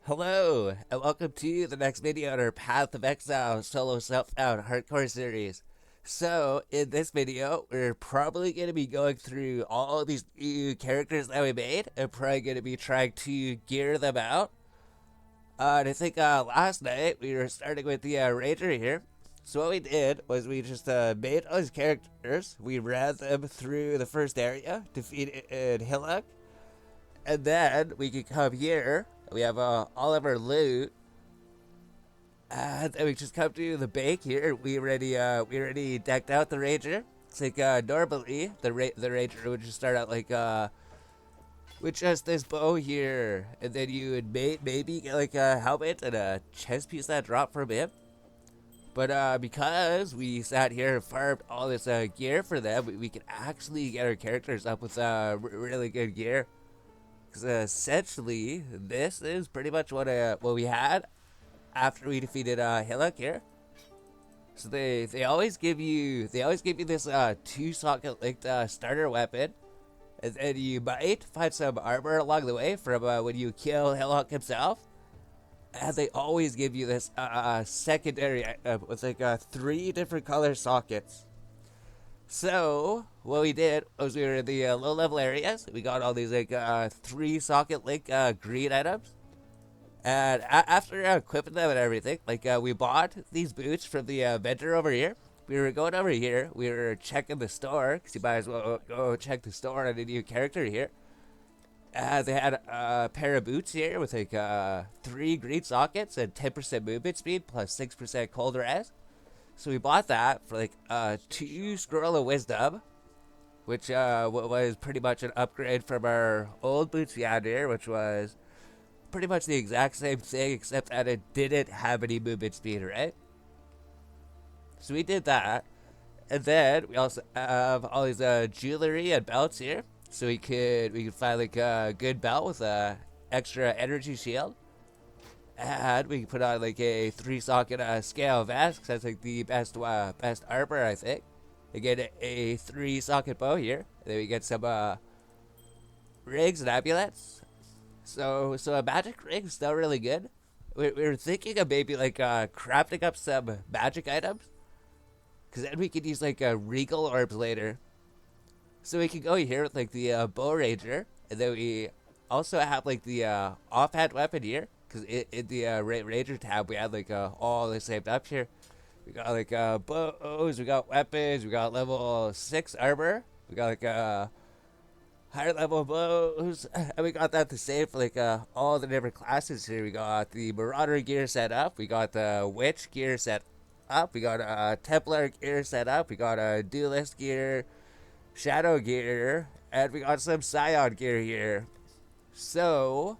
Hello, and welcome to the next video in our Path of Exile solo self-found hardcore series. So, in this video, we're probably going to be going through all these new characters that we made, and probably going to be trying to gear them out. And I think last night, we were starting with the Ranger here. So what we did was we just made all these characters, we ran them through the first area, defeated Hillock, and then we can come here. We have all of our loot, and then we just come to the bank here. We already decked out the Ranger. It's like normally the Ranger would just start out like with just this bow here, and then you would maybe get like a helmet and a chest piece that dropped from him. But because we sat here and farmed all this gear for them, we can actually get our characters up with really good gear. Essentially, this is pretty much what we had after we defeated Hillock here. So they always give you this 2-socket linked starter weapon, and then you might find some armor along the way from when you kill Hillock himself. And they always give you this secondary with like 3 different color sockets. So, what we did was we were in the low-level areas. We got all these like 3-socket link green items. And after equipping them and everything, like we bought these boots from the vendor over here. We were going over here. We were checking the store, because you might as well go check the store on a new character here. They had a pair of boots here with like 3 green sockets and 10% movement speed plus 6% cold res. So we bought that for like 2 Scroll of Wisdom, which was pretty much an upgrade from our old boots we had here, which was pretty much the exact same thing, except that it didn't have any movement speed, right? So we did that, and then we also have all these jewelry and belts here, so we could find like a good belt with a extra energy shield. And we can put on like a 3-socket scale vest, because that's like the best armor, I think. We get a 3-socket bow here. And then we get some rings and amulets. So a magic ring is still really good. We were thinking of maybe like crafting up some magic items, because then we could use like regal orbs later. So we can go here with like the bow ranger, and then we also have like the offhand weapon here. Because in the Ranger tab, we had like all this saved up here. We got like bows, we got weapons, we got level 6 armor, we got like higher level bows, and we got that to save for like all the different classes here. We got the Marauder gear set up, we got the Witch gear set up, we got Templar gear set up, we got Duelist gear, Shadow gear, and we got some Scion gear here. So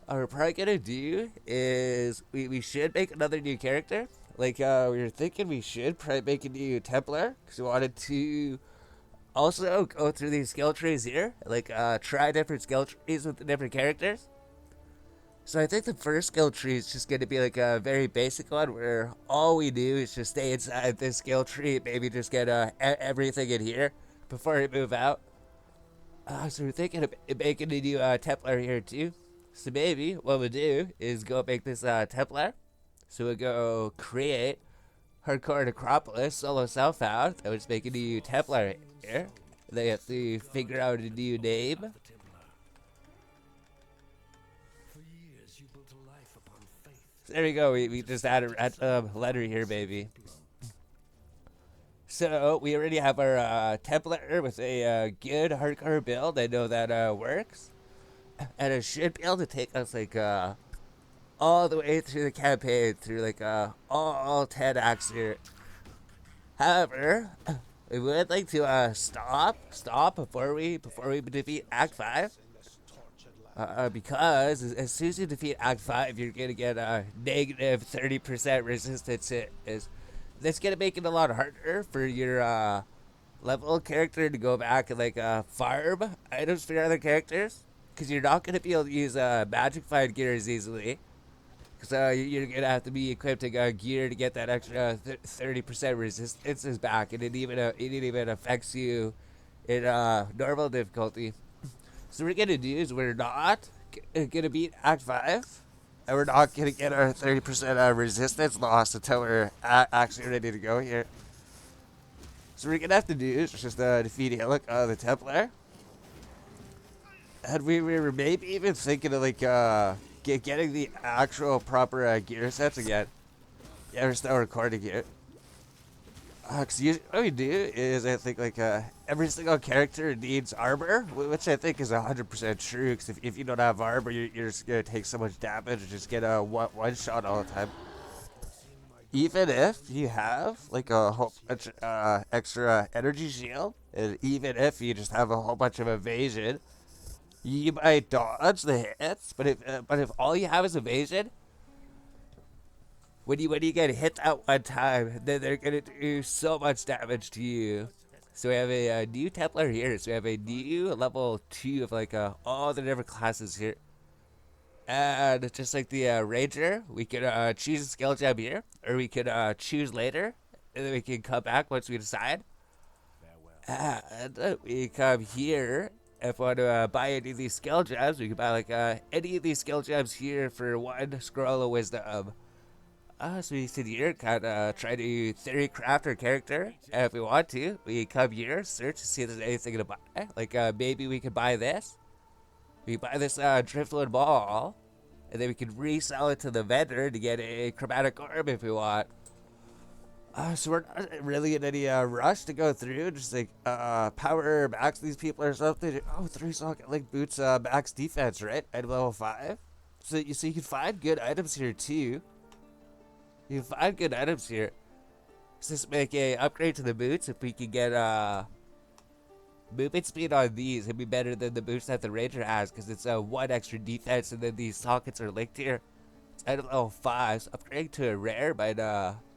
what we're probably gonna do is we should make another new character. Like we were thinking we should probably make a new Templar, because we wanted to also go through these skill trees here, like try different skill trees with the different characters. So I think the first skill tree is just gonna be like a very basic one, where all we do is just stay inside this skill tree, maybe just get everything in here before we move out. So we're thinking of making a new Templar here too. So maybe what we'll do is go make this Templar. So we'll go create Hardcore Necropolis solo self-found. And we'll just make a new Templar here. They have to figure out a new name. So there we go. We just added a random letter here, baby. So we already have our Templar with a good hardcore build. I know that works. And it should be able to take us like all the way through the campaign, through like all 10 acts here. However, we would like to stop before we defeat Act 5. Because as soon as you defeat Act 5, you're gonna get a negative 30% resistance. That's gonna make it a lot harder for your level character to go back and like farm items for your other characters. Because you're not going to be able to use magic find gear as easily. Because you're going to have to be equipping gear to get that extra 30% resistance back. And it even affects you in normal difficulty. So what we're going to do is we're not going to beat Act 5. And we're not gonna get our 30% resistance loss until we're actually ready to go here. So what we're gonna have to do is just defeat Hillock, the Templar. And we were maybe even thinking of like getting the actual proper gear sets again. Yeah, we're still recording here. Cause usually what we do is I think like every single character needs armor, which I think is 100% true. Cause if you don't have armor, you're just gonna take so much damage and just get a one shot all the time. Even if you have like a whole bunch extra energy shield, and even if you just have a whole bunch of evasion, you might dodge the hits. But if all you have is evasion, when you get hit that one time, then they're gonna do so much damage to you. So we have a new Templar here. So we have a new level 2 of like all the different classes here. And just like the Ranger, we can choose a skill gem here, or we can choose later, and then we can come back once we decide. And we come here. If we want to buy any of these skill gems, we can buy like any of these skill gems here for 1 scroll of wisdom. So we sit here, kind of try to theory craft our character. And if we want to, we come here, search to see if there's anything to buy. Like maybe we could buy this. We buy this driftwood ball, and then we can resell it to the vendor to get a chromatic orb if we want. So we're not really in any rush to go through, just like power max these people or something. Oh, 3 socket link boots max defense, right? Item level 5. So you can find good items here too. You can find good items here. So just make a upgrade to the boots if we can get movement speed on these. It'd be better than the boots that the Ranger has, because it's 1 extra defense, and then these sockets are linked here. It's item level 5, so upgrading to a rare might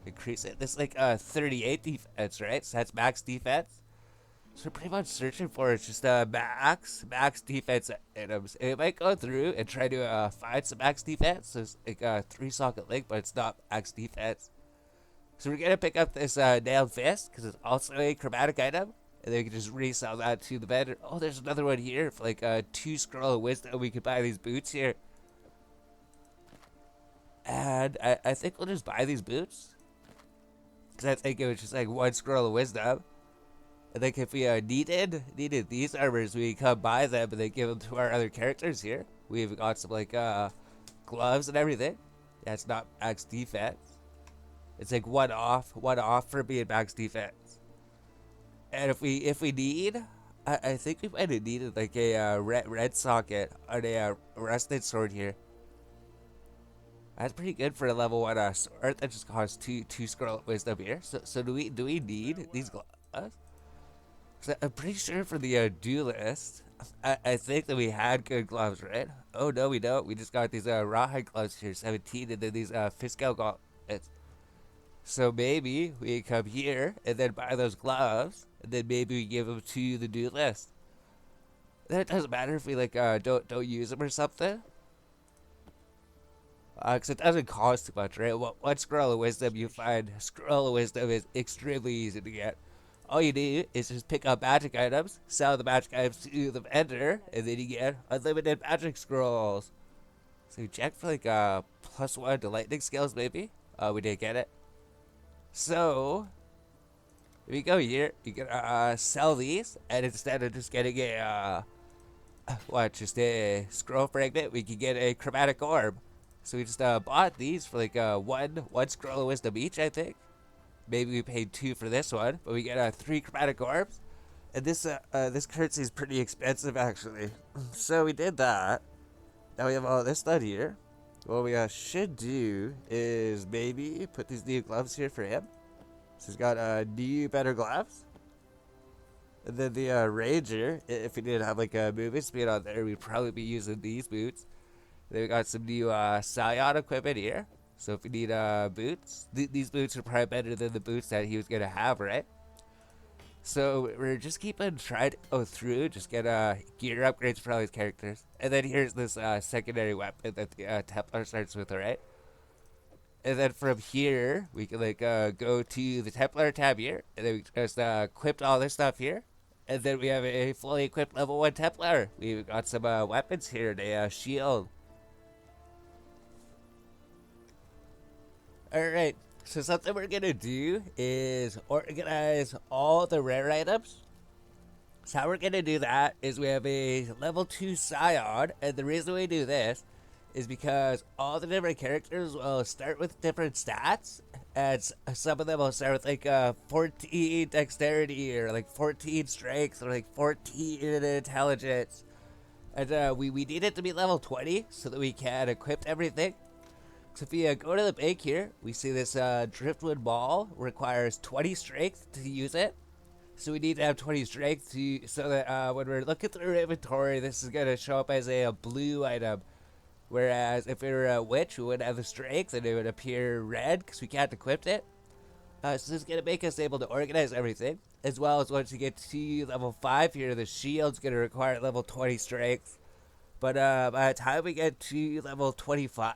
increase it. This is like 38 defense, right? So that's max defense. So we're pretty much searching for it's just max defense items. And it might go through and try to find some max defense. So it's like a 3 socket link, but it's not max defense. So we're gonna pick up this nailed fist because it's also a chromatic item. And then we can just resell that to the vendor. Oh, there's another one here for like 2 scroll of wisdom. We could buy these boots here. And I think we'll just buy these boots. Because I think it was just like 1 scroll of wisdom. I think if we needed these armors, we come buy them and then give them to our other characters here. We've got some like gloves and everything. Yeah, it's not max defense. It's like one off for being max defense. And if we need, I think we might have needed like a red socket on a rusted sword here. That's pretty good for a level 1 sword that just costs 2 scroll wisdom here. So do we need these gloves? So I'm pretty sure for the duelist, I think that we had good gloves, right? Oh no, we don't. We just got these rawhide gloves here, 17, and then these fiscal gauntlets. So maybe we come here and then buy those gloves, and then maybe we give them to the duelist. Then it doesn't matter if we like don't use them or something. Because it doesn't cost too much, right? One scroll of wisdom you find, scroll of wisdom is extremely easy to get. All you do is just pick up magic items, sell the magic items to the vendor, and then you get unlimited magic scrolls. So you check for like +1 to lightning skills maybe. We didn't get it. So if we go here, you can sell these, and instead of just getting a just a scroll fragment, we can get a chromatic orb. So we just bought these for like one scroll of wisdom each, I think. Maybe we paid 2 for this one, but we get 3 chromatic orbs. And this currency is pretty expensive actually. So we did that. Now we have all this done here. What we should do is maybe put these new gloves here for him. So he's got new better gloves. And then the Ranger, if we didn't have like a movement speed on there, we'd probably be using these boots. Then we got some new Scion equipment here. So if we need boots, these boots are probably better than the boots that he was going to have, right? So we're just keeping trying to go through, just get gear upgrades for all these characters. And then here's this secondary weapon that the Templar starts with, alright? And then from here, we can like go to the Templar tab here. And then we just equipped all this stuff here. And then we have a fully equipped level 1 Templar. We've got some weapons here, and a shield. Alright, so something we're gonna do is organize all the rare items. So how we're gonna do that is we have a level 2 Scion, and the reason we do this is because all the different characters will start with different stats, and some of them will start with like 14 dexterity, or like 14 strength, or like 14 intelligence. And we need it to be level 20 so that we can equip everything. So if you go to the bank here, we see this driftwood ball requires 20 strength to use it. So we need to have 20 strength so that when we're looking through our inventory, this is going to show up as a blue item. Whereas if it were a witch, we would have the strength and it would appear red because we can't equip it. So this is going to make us able to organize everything. As well as once you get to level 5 here, the shield's going to require level 20 strength. But by the time we get to level 25,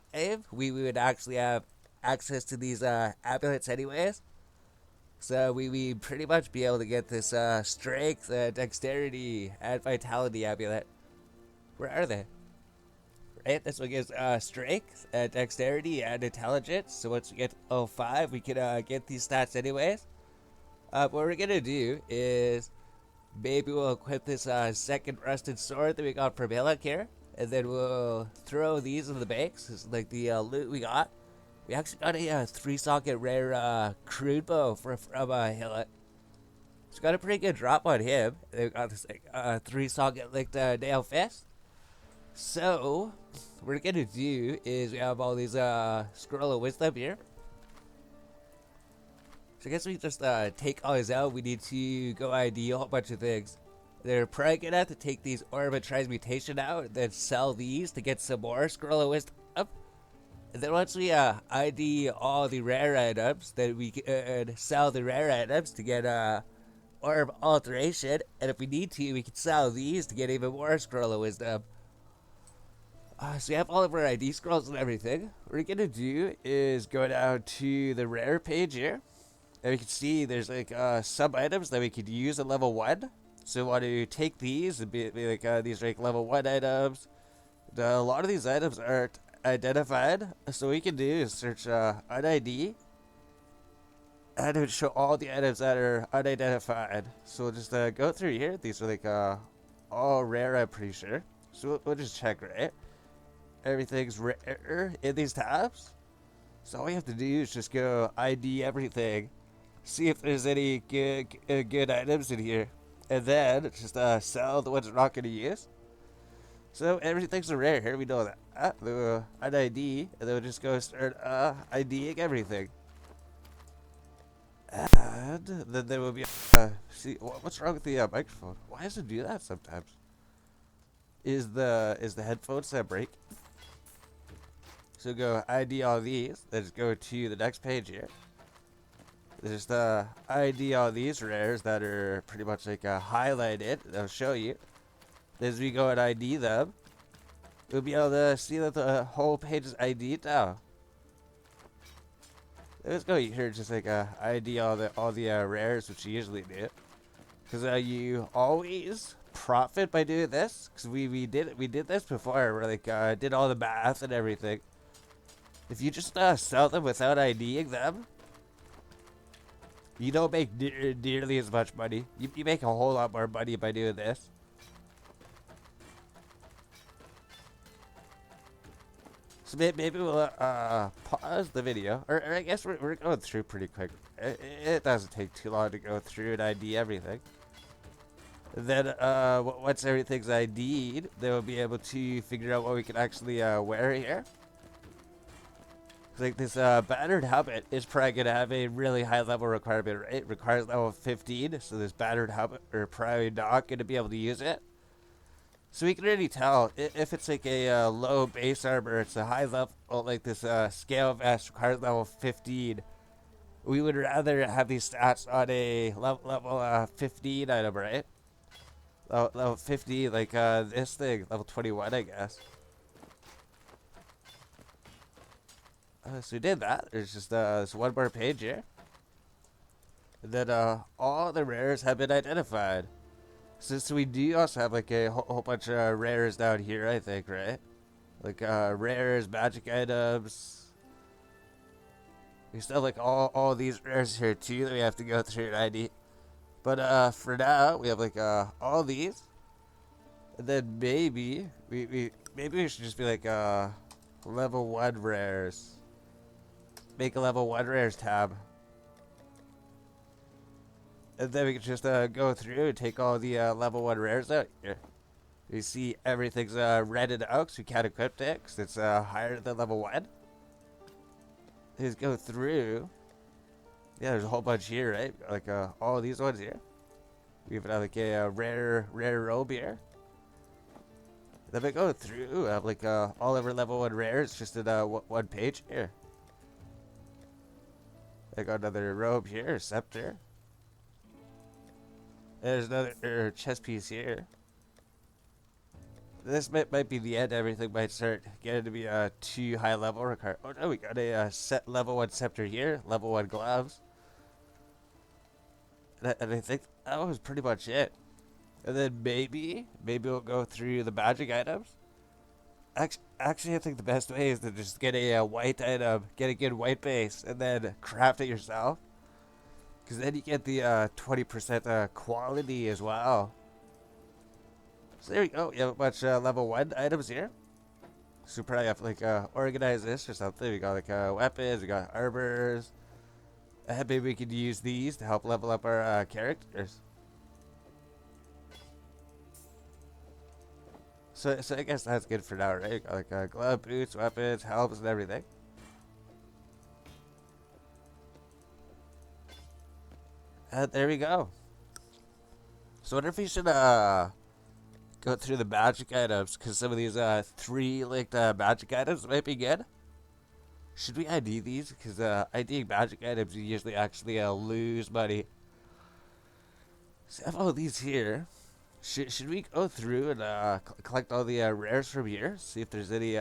we would actually have access to these amulets anyways. So we pretty much be able to get this strength, dexterity, and vitality amulet. Where are they? Right, this one gives strength, dexterity, and intelligence. So once we get to 05, we can get these stats anyways. What we're gonna do is maybe we'll equip this second rusted sword that we got from Hillock here, and then we'll throw these in the banks. This is like the loot we got. We actually got a 3-socket rare crude bow from Hillock. So got a pretty good drop on him. And then we got this like 3-socket linked nail fist. So what we're gonna do is we have all these scroll of wisdom here. So I guess we just take all these out. We need to go ID a whole bunch of things. They're probably gonna have to take these Orb of Transmutation out and then sell these to get some more scroll of wisdom. And then once we ID all the rare items, then we can sell the rare items to get Orb Alteration. And if we need to, we can sell these to get even more scroll of wisdom. So we have all of our ID scrolls and everything. What we're gonna do is go down to the rare page here. And we can see there's like some items that we could use at level 1. So we want to take these and be like these are like level 1 items. A lot of these items aren't identified. So what we can do is search UNID. And it would show all the items that are unidentified. So we'll just go through here. These are like all rare, I'm pretty sure. So we'll just check, right? Everything's rare in these tabs. So all we have to do is just go ID everything. See if there's any good items in here. And then just sell the ones we're not going to use. So everything's a rare here. We know that. The ID. And then we'll just go start IDing everything. And then there will be see what's wrong with the microphone? Why does it do that sometimes? Is the headphones that break? So go ID all these. Let's go to the next page here. There's the ID all these rares that are pretty much like highlighted. They'll show you. As we go and ID them, you'll be able to see that the whole page is ID'd now. Let's go here, just like ID all the rares, which you usually do, because you always profit by doing this. Because we did this before. We're like did all the math and everything. If you just sell them without IDing them, you don't make nearly as much money. You make a whole lot more money by doing this. So maybe we'll pause the video, or I guess we're going through pretty quick. It doesn't take too long to go through and ID everything. Then once everything's ID'd, then we'll be able to figure out what we can actually wear here. Like this battered helmet is probably going to have a really high level requirement, right? It requires level 15, so this battered helmet are probably not going to be able to use it. So we can already tell if it's like a low base armor, it's a high level, like this scale vest requires level 15. We would rather have these stats on a level 15 item, right? Level 50, like this thing, level 21, I guess. So we did that. There's just this one more page here. And then all the rares have been identified. So we do also have like a whole bunch of rares down here, I think, right? Like rares, magic items. We still have like all these rares here too that we have to go through and ID. But for now, we have like all these. And then maybe we should just be like level 1 rares. Make a level 1 rares tab. And then we can just go through and take all the level 1 rares out here. You see everything's redded out, so we can't equip it because it's higher than level 1. Just go through. Yeah, there's a whole bunch here, right? Like all these ones here. We even have like a rare robe here. Then we go through, have like all of our level 1 rares just in one page here. I got another robe here, scepter. There's another chest piece here. This might be the end. Everything might start getting to be too high level. Oh no, we got a set level 1 scepter here, level 1 gloves. And I think that was pretty much it. And then maybe we'll go through the magic items. Actually, I think the best way is to just get a white item, get a good white base, and then craft it yourself. Because then you get the 20% quality as well. So there we go. You have a bunch of level 1 items here. So we probably have to like organize this or something. We got like weapons, we got armors. Maybe we could use these to help level up our characters. So I guess that's good for now, right? We got like glove, boots, weapons, helms, and everything. There we go. So I wonder if we should go through the magic items, because some of these 3 linked magic items might be good. Should we ID these? Because IDing magic items, you usually actually lose money. So I have all these here. Should we go through and collect all the rares from here? See if there's any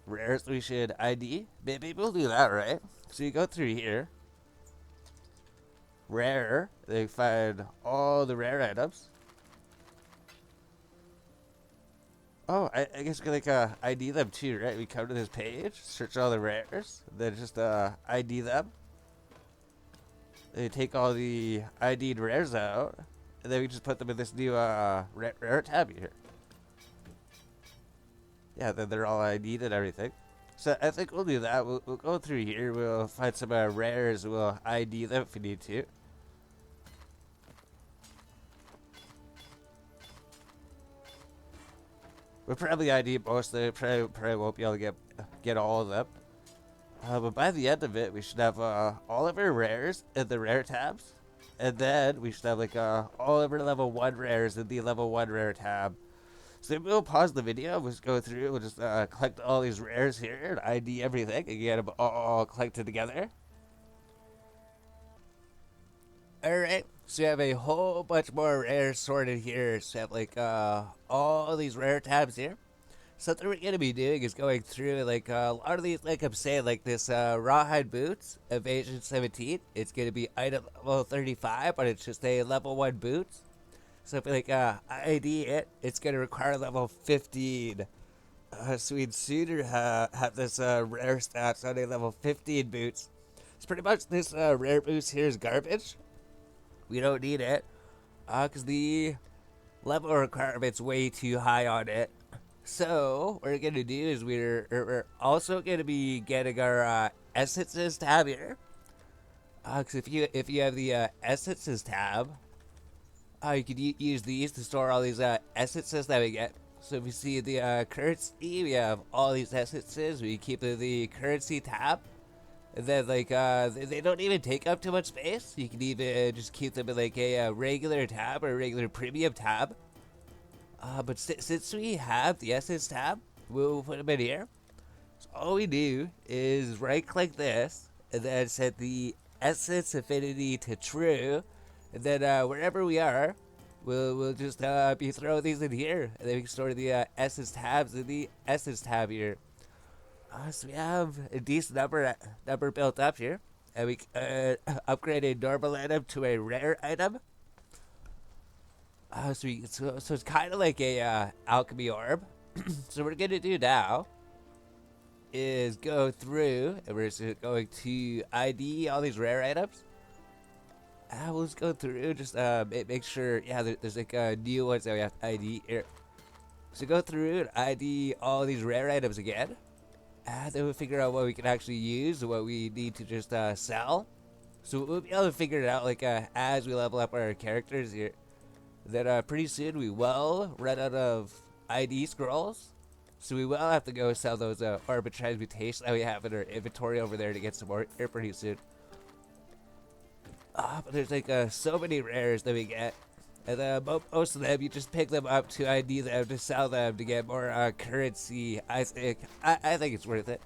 rares we should ID? Maybe we'll do that, right? So you go through here. Rare. They find all the rare items. Oh, I guess we can like ID them too, right? We come to this page, search all the rares, then just ID them. They take all the ID'd rares out, and then we just put them in this new rare tab here. Yeah, then they're all ID'd and everything. So I think we'll do that. We'll go through here. We'll find some rares. We'll ID them if we need to. We'll probably ID most of them. Probably won't be able to get all of them. But by the end of it, we should have all of our rares in the rare tabs. And then we should have like all of our level 1 rares in the level 1 rare tab. So we'll pause the video. We'll just go through. We'll just collect all these rares here and ID everything and get them all collected together. Alright, so we have a whole bunch more rares sorted here. So we have like all these rare tabs here. Something we're going to be doing is going through like a lot of these, like I'm saying, like this rawhide boots, evasion 17. It's going to be item level 35, but it's just a level 1 boots. So if we like ID it, it's going to require level 15. So we'd sooner have this rare stats on a level 15 boots. It's pretty much this rare boost here is garbage. We don't need it because the level requirement's way too high on it. So what we're going to do is we're also going to be getting our essences tab here. Because if you have the essences tab, you could use these to store all these essences that we get. So if we see the currency, we have all these essences. We keep the currency tab. And then like they don't even take up too much space. You can even just keep them in like a regular tab or a regular premium tab. But since we have the essence tab, we'll put them in here. So all we do is right click this and then set the essence affinity to true. And then wherever we are, we'll just be throwing these in here. And then we can store the essence tabs in the essence tab here. So we have a decent number built up here. And we upgrade a normal item to a rare item. So it's kind of like a alchemy orb. So what we're going to do now is go through and we're just going to ID all these rare items. We'll just go through, just make sure, yeah, there's like new ones that we have to ID here. So go through and ID all these rare items again. Then we'll figure out what we can actually use and what we need to just sell. So we'll be able to figure it out like as we level up our characters here. Then pretty soon we will run out of ID scrolls. So we will have to go sell those orbit transmutations that we have in our inventory over there to get some more here pretty soon. But there's like so many rares that we get. And most of them, you just pick them up to ID them to sell them to get more currency. I think it's worth it.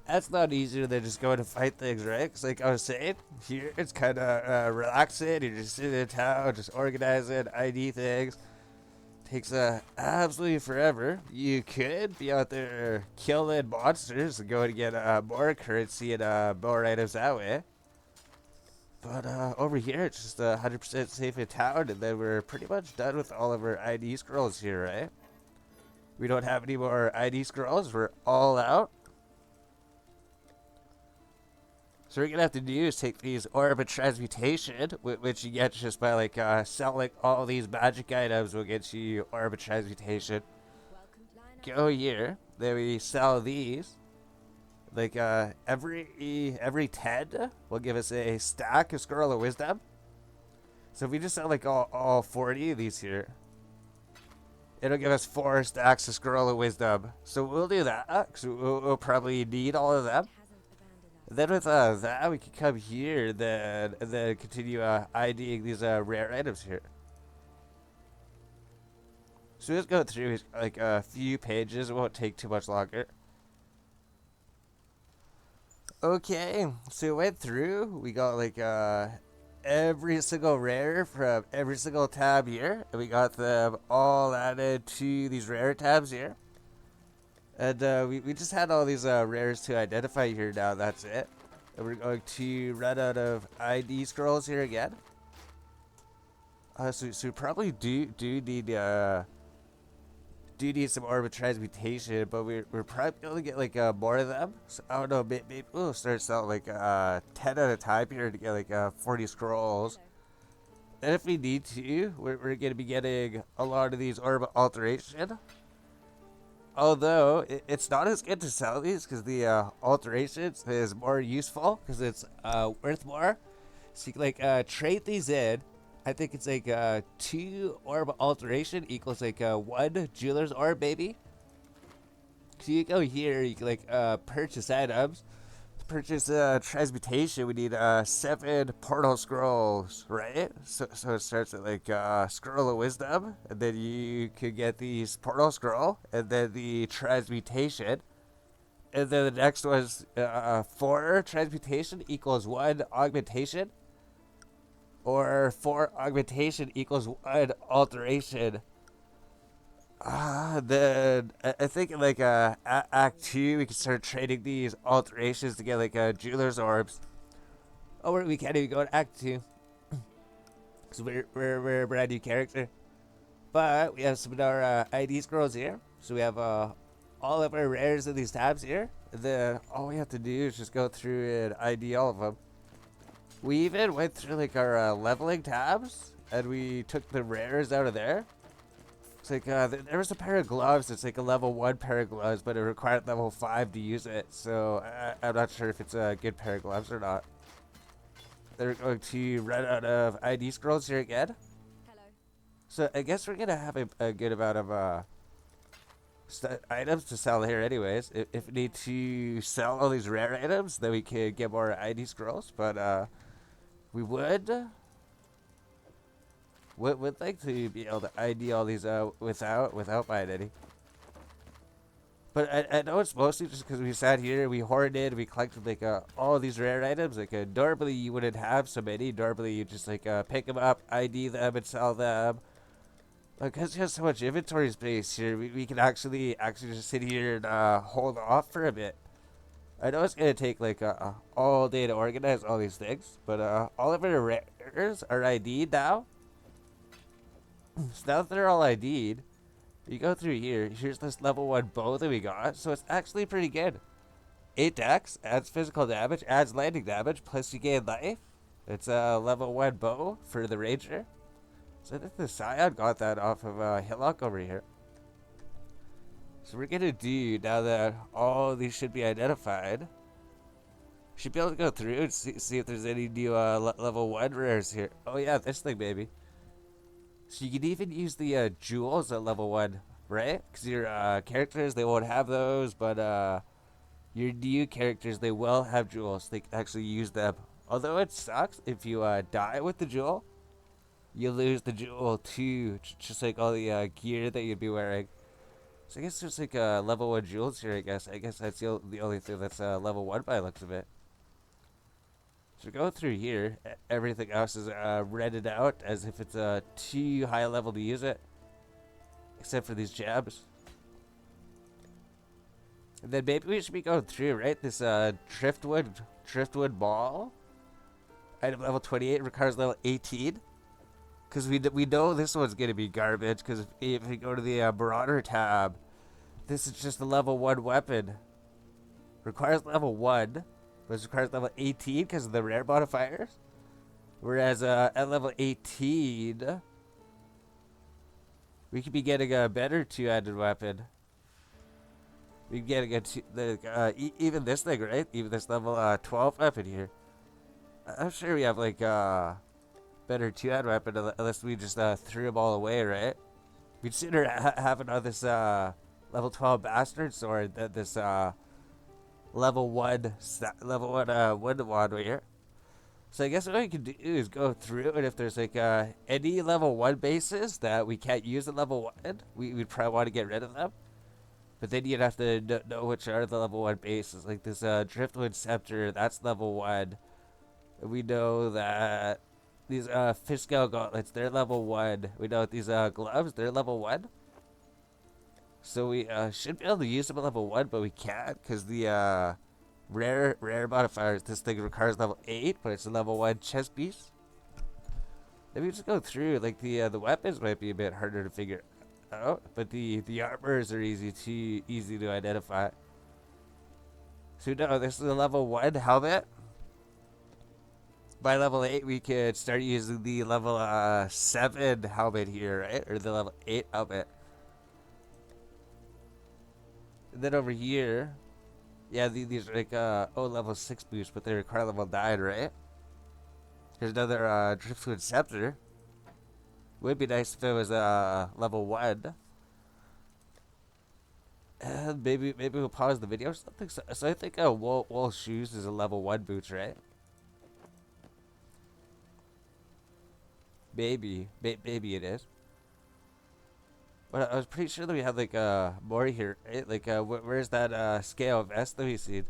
That's not easier than just going to fight things, right? Because like I was saying, here it's kind of relaxing. You're just sitting in town, just organizing, ID things. Takes absolutely forever. You could be out there killing monsters and going to get more currency and more items that way. But over here, it's just 100% safe in town, and then we're pretty much done with all of our ID scrolls here, right? We don't have any more ID scrolls. We're all out. So what we're gonna have to do is take these orbit transmutation, which you get just by like selling all these magic items will get you orbit transmutation. Go here, then we sell these. Like every 10 will give us a stack of Scroll of Wisdom. So if we just sell like all 40 of these here, it'll give us 4 stacks of Scroll of Wisdom. So we'll do that, because we'll probably need all of them. Then with that, we can come here and then continue IDing these rare items here. So let's go through like a few pages. It won't take too much longer. Okay, so we went through. We got like every single rare from every single tab here, and we got them all added to these rare tabs here. And we just had all these rares to identify here now, that's it. And we're going to run out of ID scrolls here again. So we probably do need some orbit transmutation, but we're probably going to get like more of them. So I don't know, maybe we'll start selling like 10 at a time here to get like 40 scrolls. And if we need to, we're going to be getting a lot of these orbit alteration. Although, it's not as good to sell these because the alterations is more useful because it's worth more. So you can like trade these in. I think it's like 2 orb alteration equals like 1 jeweler's orb, maybe. So you go here, you can like purchase items. To purchase transmutation, we need 7 portal scrolls, right? So it starts at like Scroll of Wisdom, and then you could get these portal scroll, and then the transmutation. And then the next was 4 transmutation equals 1 augmentation. Or 4 augmentation equals 1 alteration. Then I think in like Act 2 we can start trading these alterations to get like jeweler's orbs. Oh, we can't even go to Act 2 because we're a brand new character. But we have some of our ID scrolls here, so we have all of our rares in these tabs here. And then all we have to do is just go through and ID all of them. We even went through like our leveling tabs, and we took the rares out of there. It's like there was a pair of gloves. It's like a level 1 pair of gloves, but it required level 5 to use it. So I'm not sure if it's a good pair of gloves or not. They're going to run out of ID scrolls here again. Hello. So I guess we're gonna have a good amount of items to sell here, anyways. If we need to sell all these rare items, then we can get more ID scrolls. But we would like to be able to ID all these without buying any. But I know it's mostly just because we sat here, we hoarded, we collected like all these rare items. Like normally you wouldn't have so many. Normally you just like pick them up, ID them, and sell them. Because we have so much inventory space here, we can actually just sit here and hold off for a bit. I know it's gonna take like all day to organize all these things, but all of our rares are ID'd now. So now that they're all ID'd, you go through here. Here's this level 1 bow that we got, so it's actually pretty good. 8 dex, adds physical damage, adds landing damage, plus you gain life. It's a level 1 bow for the ranger. So I think the Scion got that off of Hillock over here. So we're gonna do, now that all these should be identified, should be able to go through and see if there's any new level 1 rares here. Oh yeah, this thing, baby. So you can even use the jewels at level 1, right? Because your characters, they won't have those, but your new characters, they will have jewels. They can actually use them. Although it sucks if you die with the jewel, you lose the jewel too, just like all the gear that you'd be wearing. So I guess there's like level 1 jewels here, I guess. I guess that's the only thing that's level 1 by the looks of it. So go through here. Everything else is redded out as if it's too high level to use it. Except for these jabs. And then maybe we should be going through, right? This driftwood ball. Item level 28 requires level 18. Because we know this one's going to be garbage. Because if we go to the Marauder tab, this is just a level 1 weapon. Requires level 1. But it requires level 18 because of the rare modifiers. Whereas at level 18, we could be getting a better 2-handed weapon. We can get even this thing, right? Even this level 12 weapon here. I'm sure we have like better 2-handed weapon unless we just threw them all away, right? We'd sooner have another this level 12 bastard sword than this level 1 one here. So I guess what we can do is go through, and if there's like any level 1 bases that we can't use at level 1, we'd probably want to get rid of them. But then you'd have to know which are the level 1 bases. Like this Driftwood Scepter, that's level 1. And we know that these Fish Scale Gauntlets, they're level 1. We know these gloves, they're level 1. So we should be able to use them at level 1, but we can't because the rare modifiers, this thing requires level 8, but it's a level 1 chest piece. Maybe just go through, like the weapons might be a bit harder to figure out, but the armors are easy to identify. So no, this is a level 1 helmet. By level 8, we could start using the level 7 helmet here, right? Or the level 8 helmet. And then over here, yeah, these are like level 6 boost, but they require level 9, right? Here's another Driftwood Scepter. Would be nice if it was level 1. And maybe we'll pause the video or something. So I think wool shoes is a level 1 boots, right? Maybe it is. But I was pretty sure that we had like more here, right? Like where's that scale vest that we seen?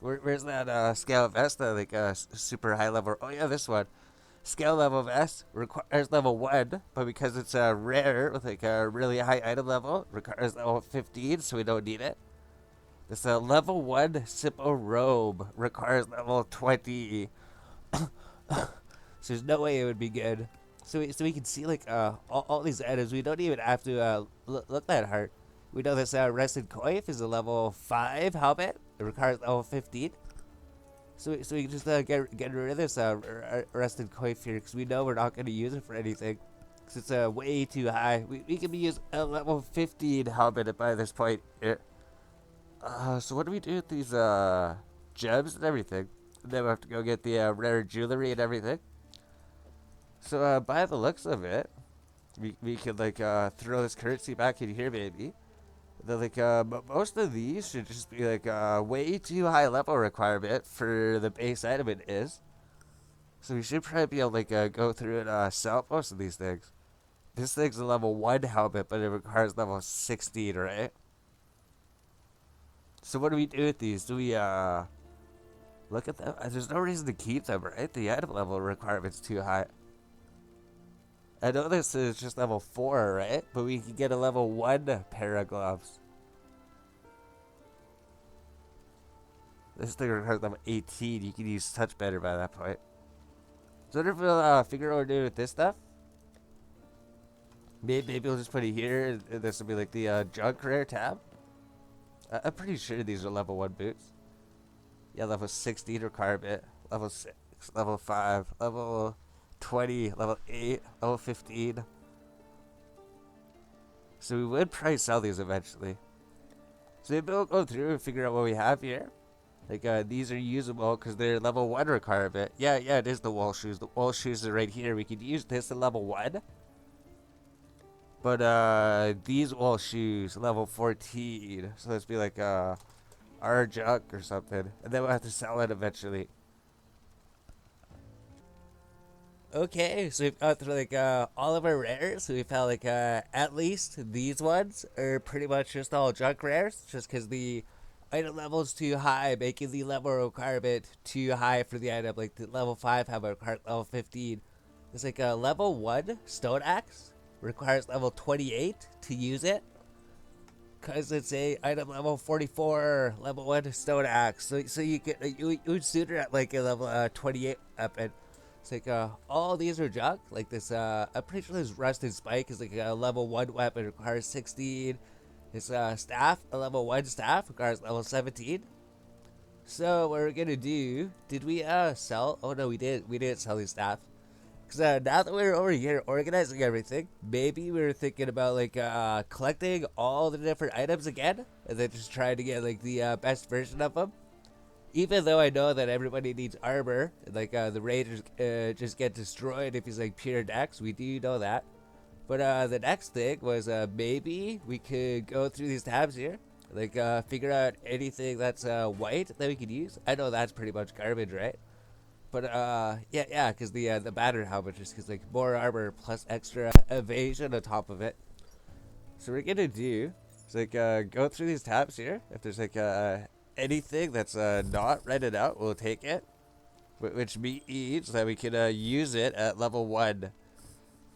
Where's that scale vest that like super high level? Oh yeah, this one. Scale level vest requires level 1, but because it's rare with like a really high item level, requires level 15, so we don't need it. This level 1 Sippo robe requires level 20. So there's no way it would be good. So we can see like all these items. We don't even have to look that hard. We know this Rested Coif is a level 5 helmet. It requires level 15. So we can just get rid of this Rested Coif here because we know we're not going to use it for anything. Because it's way too high. We can be using a level 15 helmet by this point. So what do we do with these gems and everything? And then we have to go get the rare jewelry and everything. So by the looks of it, we could like throw this currency back in here, maybe. Then like most of these should just be like way too high level requirement for the base item it is. So we should probably be able to like go through and sell most of these things. This thing's a level 1 helmet, but it requires level 16, right? So what do we do with these? Do we look at them? There's no reason to keep them, right? The item level requirement's too high. I know this is just level 4, right? But we can get a level 1 pair of gloves. This thing requires level 18. You can use touch better by that point. So I wonder if we'll figure out what to do with this stuff. Maybe we'll just put it here. This will be like the junk rare tab. I'm pretty sure these are level 1 boots. Yeah, level 16 requirement, level 6, level 5, level 20, level 8, level 15. So we would probably sell these eventually. So maybe we'll go through and figure out what we have here. Like, these are usable because they're level 1 requirement. Yeah, it is the wall shoes. The wall shoes are right here. We could use this at level 1. But, these wall shoes, level 14. So let's be like, our junk or something. And then we'll have to sell it eventually. Okay, so we've got through like all of our rares. So we've found like at least these ones are pretty much just all junk rares, just because the item level is too high, making the level requirement too high for the item. Like the level 5 have a required level 15. It's like a level 1 stone axe requires level 28 to use it, because it's a item level 44 level 1 stone axe. So you get you would suit it at like a level 28 weapon. It's like all these are junk. Like this I'm pretty sure this rusted spike is like a level 1 weapon, requires 16. This staff, a level 1 staff, requires level 17. So what we're gonna do, did we sell? Oh no, we didn't sell these staff. Because now that we're over here organizing everything, maybe we were thinking about like collecting all the different items again, and then just trying to get like the best version of them. Even though I know that everybody needs armor, like the raiders just get destroyed if he's like pure dex, we do know that. But the next thing was maybe we could go through these tabs here, like figure out anything that's white that we could use. I know that's pretty much garbage, right? But yeah, because the battered helmet just gives like more armor plus extra evasion on top of it. So what we're gonna do is like go through these tabs here. If there's like anything that's not rented out, we'll take it. Which means that we can use it at level 1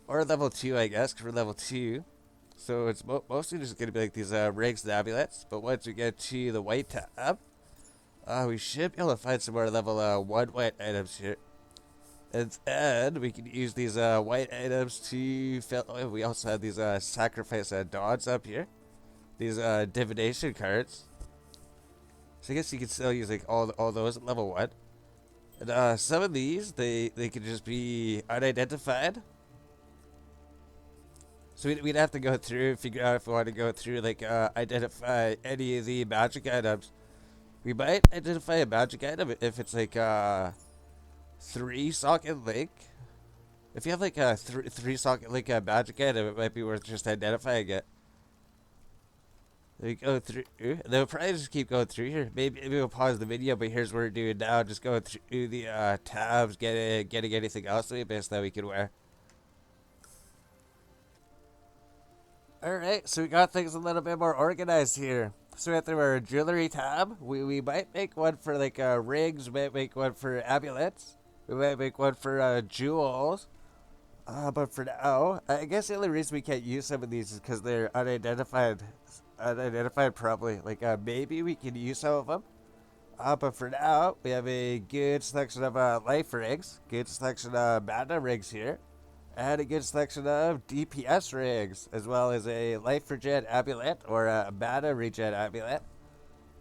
or level 2, I guess, because we're level 2. So it's mostly just gonna be like these rigs and amulets. But once we get to the white tab, we should be able to find some more level 1 white items here. And then we can use these white items to fill. Oh, we also have these sacrifice dodds up here. These divination cards. So I guess you can still use like all those at level 1. And some of these, they could just be unidentified. So we'd have to go through and figure out if we want to go through like identify any of the magic items. We might identify a magic item if it's like 3 socket link. If you have like a 3 socket link magic item, it might be worth just identifying it. We go through, and then we'll probably just keep going through here. Maybe we'll pause the video, but here's what we're doing now. Just going through the tabs, getting anything else that we missed that we can wear. Alright, so we got things a little bit more organized here. So we have our jewelry tab. We might make one for like rings, we might make one for amulets, we might make one for jewels. But for now, I guess the only reason we can't use some of these is because they're unidentified probably. Like maybe we can use some of them. But for now, we have a good selection of life rings, good selection of mana rings here, and a good selection of DPS rings, as well as a life regen amulet or a mana regen amulet.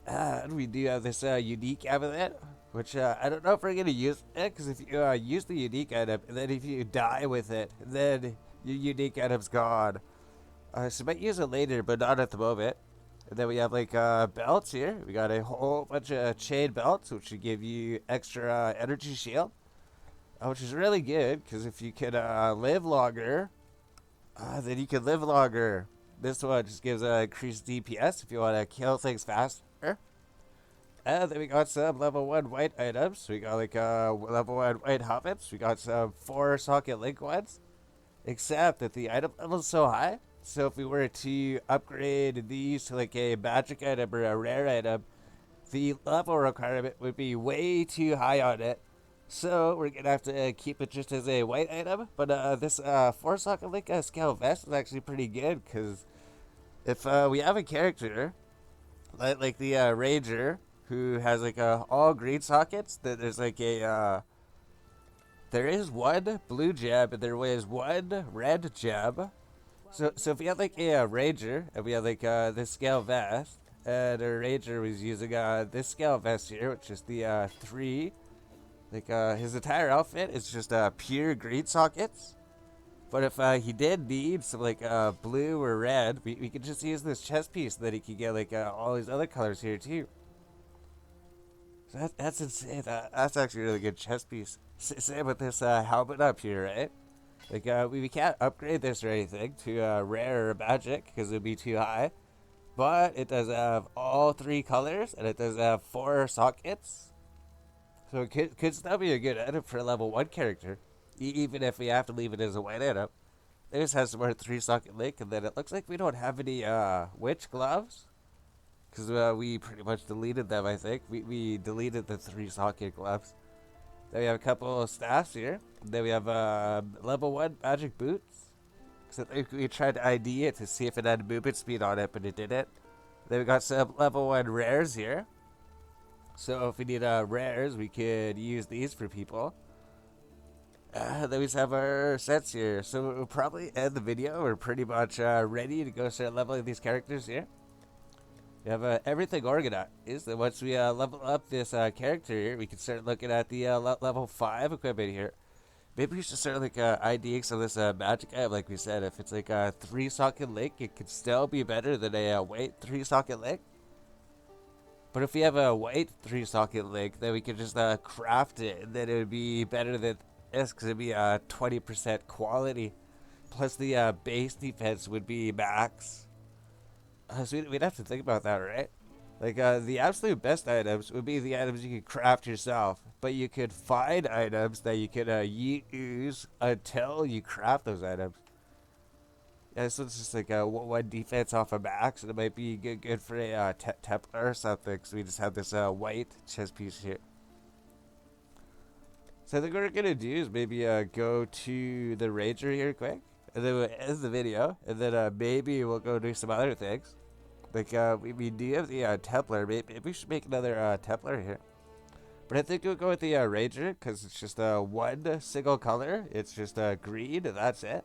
And we do have this unique amulet, which I don't know if we're going to use it, because if you use the unique item, and then if you die with it, then your unique item's gone. So might use it later, but not at the moment. And then we have like belts here. We got a whole bunch of chain belts, which should give you extra energy shield. Which is really good, because if you can live longer, then you can live longer. This one just gives increased DPS if you want to kill things faster. And then we got some level 1 white items. We got like level 1 white helmets. We got some 4 socket link ones. Except that the item level is so high. So if we were to upgrade these to like a magic item or a rare item, the level requirement would be way too high on it. So we're gonna have to keep it just as a white item. But this 4 socket link scale vest is actually pretty good, because if we have a character like the ranger who has like all green sockets, that there's like a there is 1 blue gem and there is 1 red gem. So if we had like a ranger and we had like this scale vest, and our ranger was using this scale vest here, which is the 3. Like his entire outfit is just pure green sockets. But if he did need some like blue or red, we could just use this chest piece that he could get like all these other colors here too. So that's insane. That's actually a really good chest piece. Same with this helmet up here, right? Like we can't upgrade this or anything to rare or magic because it would be too high. But it does have all 3 colors and it does have 4 sockets. So it could still be a good item for a level 1 character. Even if we have to leave it as a white item. It just has some more 3-socket link, and then it looks like we don't have any witch gloves. Because we pretty much deleted them, I think. We deleted the 3-socket gloves. Then we have a couple of staffs here. Then we have level 1 magic boots. So I think we tried to ID it to see if it had movement speed on it, but it didn't. Then we got some level 1 rares here. So if we need rares, we could use these for people. Then we just have our sets here. So we'll probably end the video. We're pretty much ready to go start leveling these characters here. We have everything organized. And once we level up this character here, we can start looking at the level 5 equipment here. Maybe we should start like IDing some of this magic item, like we said. If it's like a 3-socket link, it could still be better than a white 3-socket link. But if we have a white 3-socket link, then we can just craft it, and then it would be better than this because it'd be 20% quality. Plus the base defense would be max. So we'd have to think about that, right? Like the absolute best items would be the items you could craft yourself, but you could find items that you could use until you craft those items. Yeah, so it's just like 1 defense off of max, and it might be good for a Templar or something. So we just have this white chest piece here. So I think what we're gonna do is maybe go to the ranger here quick, and then we'll end the video, and then maybe we'll go do some other things. Like we do have the Templar. Maybe we should make another Templar here. But I think we'll go with the ranger because it's just 1 single color. It's just green, and that's it.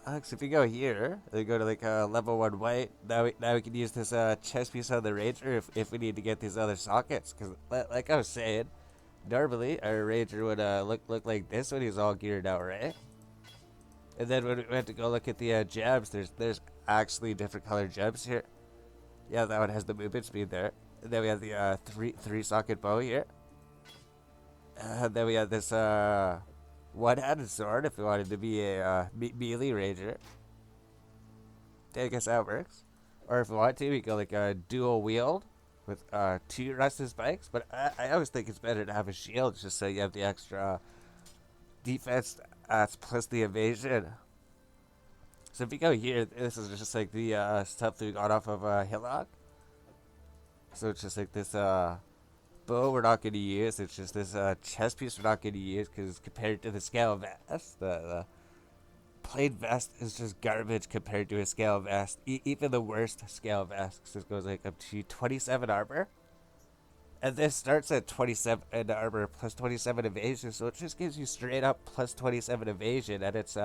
So if we go here, we go to like level 1 white. Now we can use this chest piece on the ranger if we need to get these other sockets. Because like I was saying, normally our ranger would look like this when he's all geared out, right? And then when we went to go look at the gems, there's actually different colored gems here. Yeah, that one has the movement speed there. And then we have the 3-socket bow here. And then we have this 1-handed sword if we wanted to be a melee ranger. I guess that works. Or if we want to, we go like a dual wield with 2 rusted spikes. But I always think it's better to have a shield just so you have the extra defense plus the evasion. So if we go here, this is just like the stuff that we got off of Hillock. So it's just like this bow we're not going to use. It's just this chest piece we're not going to use because compared to the scale vest, the plain vest is just garbage compared to a scale vest. Even the worst scale vest, because it goes like up to 27 armor. And this starts at 27 armor plus 27 evasion, so it just gives you straight up plus 27 evasion, and it's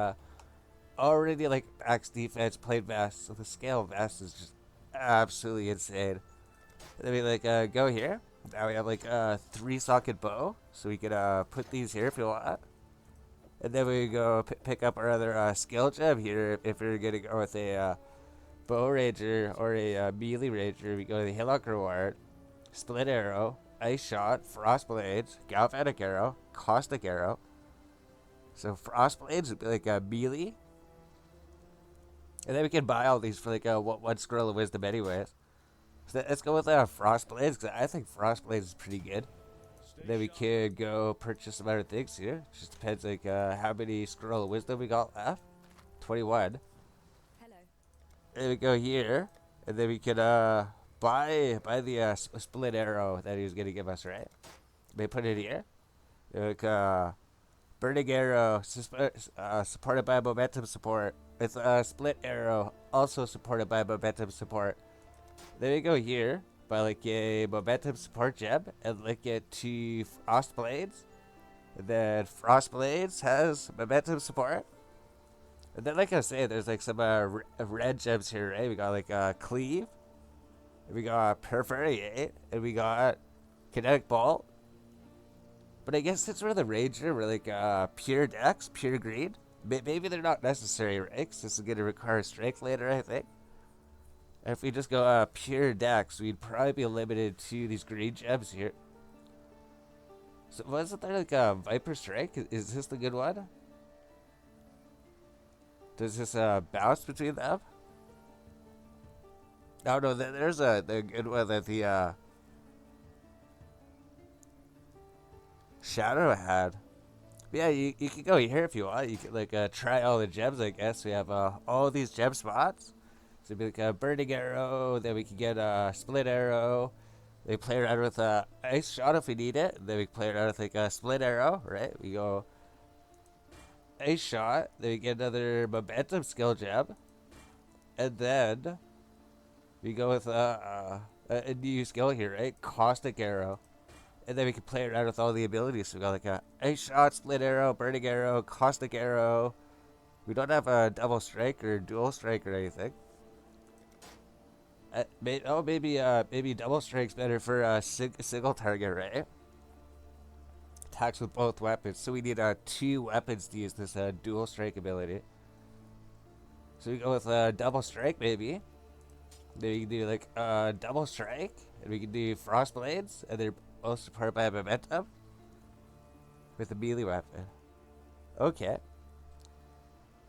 already like max defense plain vest, so the scale vest is just absolutely insane. And then we like go here. Now we have like a 3-socket bow, so we could put these here if you want. And then we go pick up our other skill gem here if we're gonna go with a bow ranger or a melee ranger. We go to the Hillock reward, split arrow, ice shot, frost blades, galvanic arrow, caustic arrow. So frost blades would be like a melee. And then we can buy all these for like 1 scroll of wisdom anyways. So let's go with frost blades because I think frost blades is pretty good. Then we could go purchase some other things here. It just depends like how many scroll of wisdom we got left. 21. Hello. Then we go here, and then we could buy the split arrow that he was gonna give us, right? We put it here. Like burning arrow supported by momentum support. It's a split arrow also supported by momentum support. Then we go here. By like a momentum support gem and link it to frost blades. And then frost blades has momentum support. And then, like I say, there's like some red gems here, right? We got like Cleave, we got Perforate, and we got Kinetic Bolt. But I guess since we're the Ranger, we're like pure Dex, pure Green. Maybe they're not necessary, right? 'Cause this is going to require Strength later, I think. And if we just go pure Dex, we'd probably be limited to these green gems here. So wasn't there like a Viper Strike? Is this the good one? Does this bounce between them? Oh no, there's the good one that the Shadow had. Yeah, you can go here if you want. You can like try all the gems. I guess we have all these gem spots. So it'd be like a burning arrow. Then we can get a split arrow. They play around with a ice shot if we need it. Then we can play around with like a split arrow. Right? We go ice shot. Then we get another momentum skill gem, and then we go with a new skill here. Right? Caustic arrow. And then we can play around with all the abilities. So we got like a ice shot, split arrow, burning arrow, caustic arrow. We don't have a double strike or dual strike or anything. Maybe double strike's better for a single target, right? Attacks with both weapons. So we need 2 weapons to use this dual strike ability. So we go with double strike, maybe. Then we can do like double strike, and we can do frost blades, and they're both supported by a momentum with a melee weapon. Okay.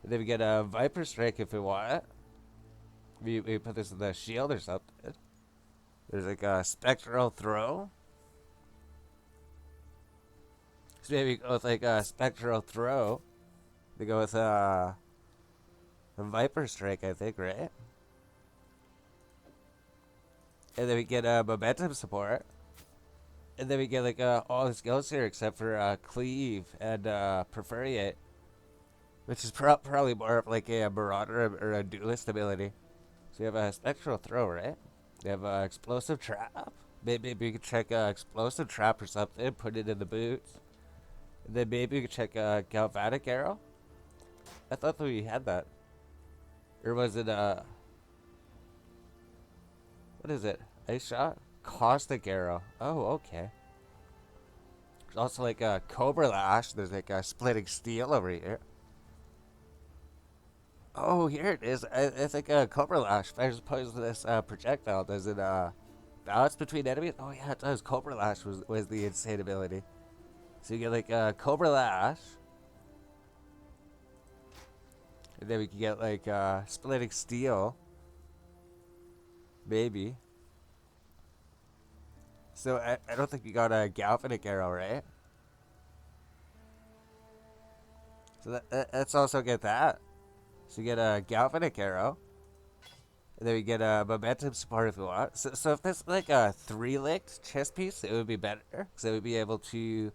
And then we get a Viper Strike if we want it. We put this in the shield or something. There's like a Spectral Throw. So maybe go with like a Spectral Throw. They go with a Viper Strike, I think, right? And then we get a momentum support. And then we get like all the skills here except for Cleave and Perforate, which is probably more of like a Marauder or a Duelist ability. So we have a Spectral Throw, right? We have Explosive Trap. Maybe we could check Explosive Trap or something, put it in the boots. And then maybe we could check Galvanic Arrow. I thought that we had that. Or was it what is it? Ice Shot? Caustic Arrow. Oh, okay. There's also like a Cobra Lash. There's like a Splitting Steel over here. Oh, here it is. It's like a Cobra Lash. Fires poisonous projectile. Does it balance between enemies? Oh yeah, it does. Cobra Lash was the insane ability. So you get like a Cobra Lash. And then we can get like Splitting Steel. Maybe. So I don't think you got a Galvanic Arrow, right? So let's also get that. So you get a Galvanic Arrow. And then we get a Momentum Support if we want. So if this like a 3-linked chest piece, it would be better. Because it would be able to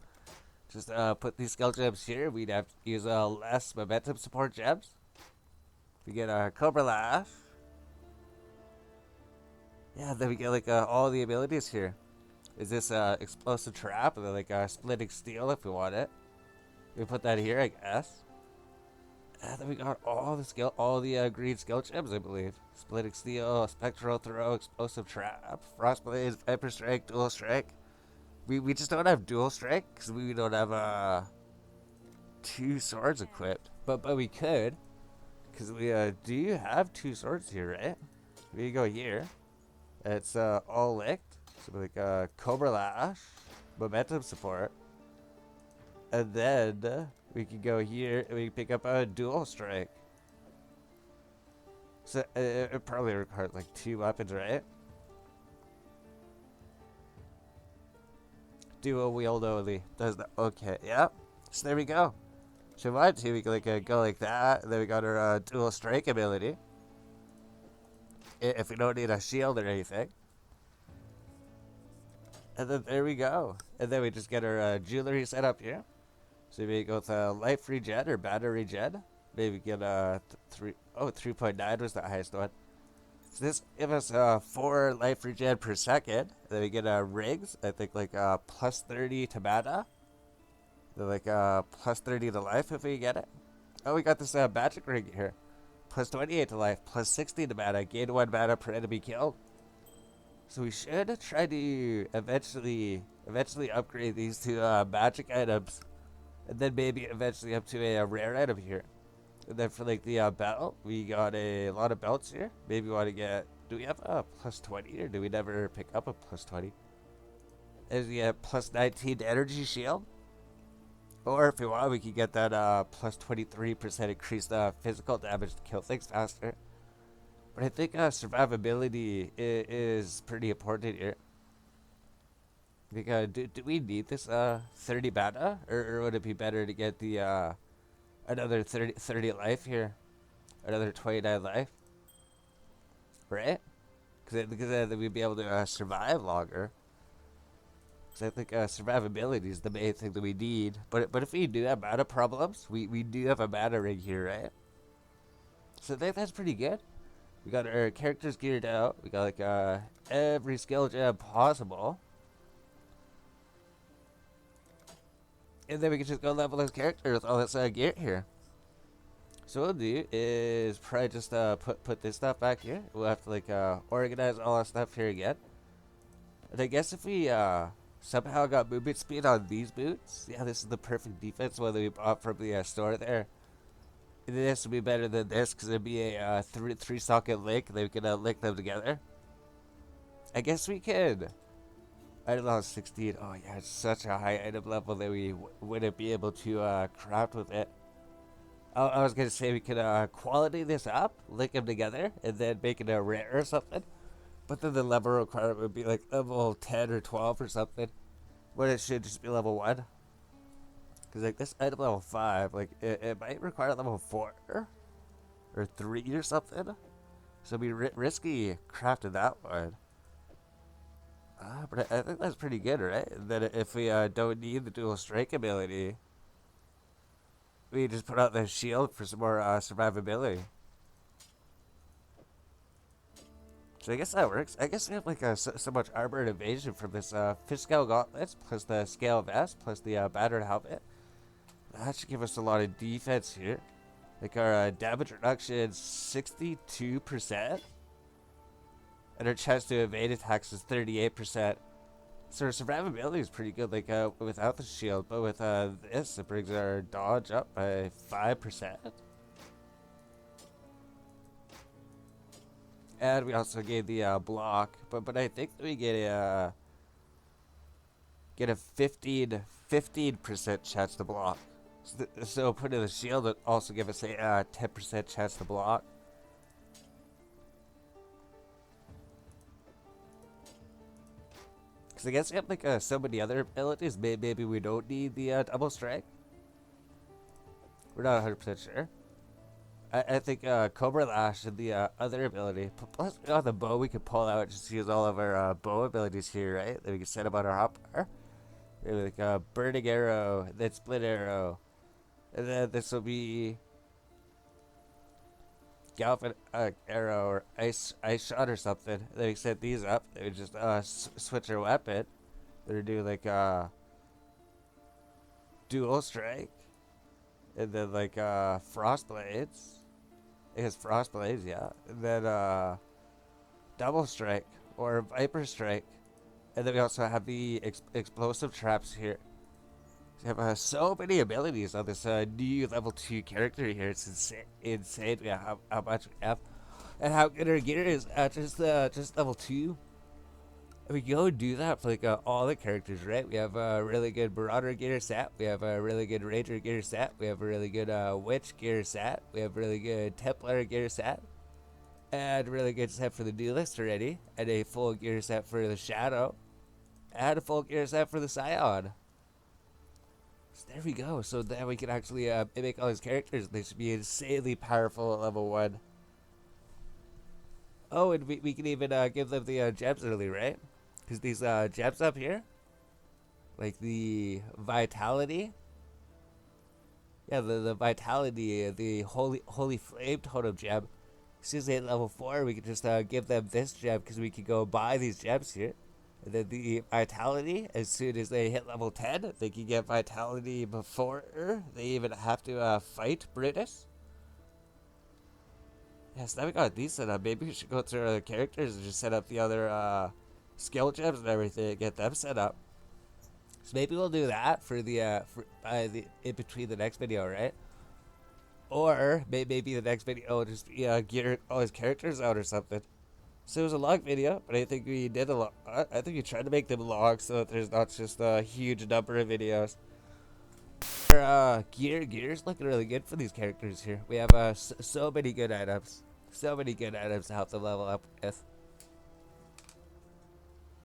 just put these skill gems here. We'd have to use less Momentum Support gems. We get a Cobra Lash. Yeah, then we get like all the abilities here. Is this Explosive Trap? And then like Splitting Steel if we want it. We put that here, I guess. And then we got all the green skill gems, I believe. Splitting Steel, Spectral Throw, Explosive Trap, Frost Blades, Viper Strike, Dual Strike. We just don't have Dual Strike because we don't have 2 swords equipped. But we could, because we do have 2 swords here, right? We go here. It's all licked. So like Cobra Lash, Momentum Support. And then we can go here and we can pick up a Dual Strike. So it probably requires like 2 weapons, right? Dual wield only. Does that? Okay, yeah. So there we go. So if we wanted to, we can like go like that. And then we got our Dual Strike ability. If we don't need a shield or anything. And then there we go. And then we just get our jewelry set up here. So maybe go with life regen or battery regen. Maybe get 3.9 was the highest one. So this gives us 4 life regen per second. And then we get rings. I think like plus 30 to mana. Then like plus 30 to life if we get it. Oh, we got this magic ring here. Plus 28 to life, plus 60 to mana, gain 1 mana per enemy killed. So we should try to eventually upgrade these to magic items, and then maybe eventually up to a rare item here. And then for like the belt, we got a lot of belts here. Maybe we want to get. Do we have a plus 20 or do we never pick up a plus 20? Is we get plus 19 energy shield? Or if we want, we can get that plus 23% increased physical damage to kill things faster. But I think survivability is pretty important here. Because do we need this 30 mana? Or would it be better to get the another 30 life here? Another 29 life? Right? Because then we'd be able to survive longer. Because I think survivability is the main thing that we need. But if we do have mana problems, we do have a mana ring here, right? So I think that's pretty good. We got our characters geared out. We got like every skill gem possible. And then we can just go level this character with all this gear here. So what we'll do is probably just put this stuff back here. We'll have to like organize all our stuff here again. And I guess if we somehow got movement speed on these boots, yeah, this is the perfect defense one that we bought from the store there. And this would be better than this because it'd be a three socket link. Then we could link them together. I guess we could. I don't know, 16. Oh yeah, it's such a high item level that we wouldn't be able to craft with it. I was gonna say we could quality this up, link them together, and then make it a rare or something. But then the level requirement would be like level 10 or 12 or something. But it should just be level 1. Because like this item level 5, like it might require level 4 or 3 or something. So it'd be risky crafting that one. But I think that's pretty good, right? Then if we don't need the dual strike ability, we just put out the shield for some more survivability. So I guess that works. I guess we have like so much armor and evasion from this fish scale gauntlets, plus the scale vest, plus the battered helmet. That should give us a lot of defense here. Like our damage reduction 62%. And our chance to evade attacks is 38%. So our survivability is pretty good, like without the shield, but with this, it brings our dodge up by 5%. And we also get the block, but I think that we get a 15% chance to block. So putting the shield would also give us a 10% chance to block. Because I guess we have like so many other abilities. Maybe we don't need the double strike. We're not 100% sure. I think Cobra Lash and the other ability. Plus, on the bow, we could pull out just use all of our bow abilities here, right? Then we can set them on our hotbar. Maybe like a burning arrow, then split arrow, and then this will be Galvan arrow or ice shot or something. Then we set these up. Then we just switch our weapon. Then we do like dual strike, and then like frost blades. It has frost blades, yeah. And then double strike or viper strike, and then we also have the explosive traps here. So we have so many abilities on this new level 2 character here. It's insane yeah, how much we have. And how good our gear is at just level 2. And we go do that for like all the characters, right? We have a really good Marauder gear set. We have a really good Ranger gear set. We have a really good Witch gear set. We have a really good Templar gear set. And a really good set for the duelist already. And a full gear set for the Shadow. And a full gear set for the Scion. So there we go. So then we can actually make all these characters. They should be insanely powerful at level 1. Oh, and we can even give them the gems early, right? Because these gems up here, like the Vitality. Yeah, the Vitality, the Holy Flame Totem gem. As soon as they hit level 4, we can just give them this gem because we can go buy these gems here. And then the vitality, as soon as they hit level 10, they can get vitality before they even have to fight Brutus. Yes, now we got these set up. Maybe we should go through our characters and just set up the other skill gems and everything, get them set up. So maybe we'll do that for the in between the next video, right? Or maybe the next video will just be gear all his characters out or something. So it was a long video, but I think we did a lot. I think we tried to make them long so that there's not just a huge number of videos. Gear's looking really good for these characters here. We have so many good items. So many good items to help them level up with.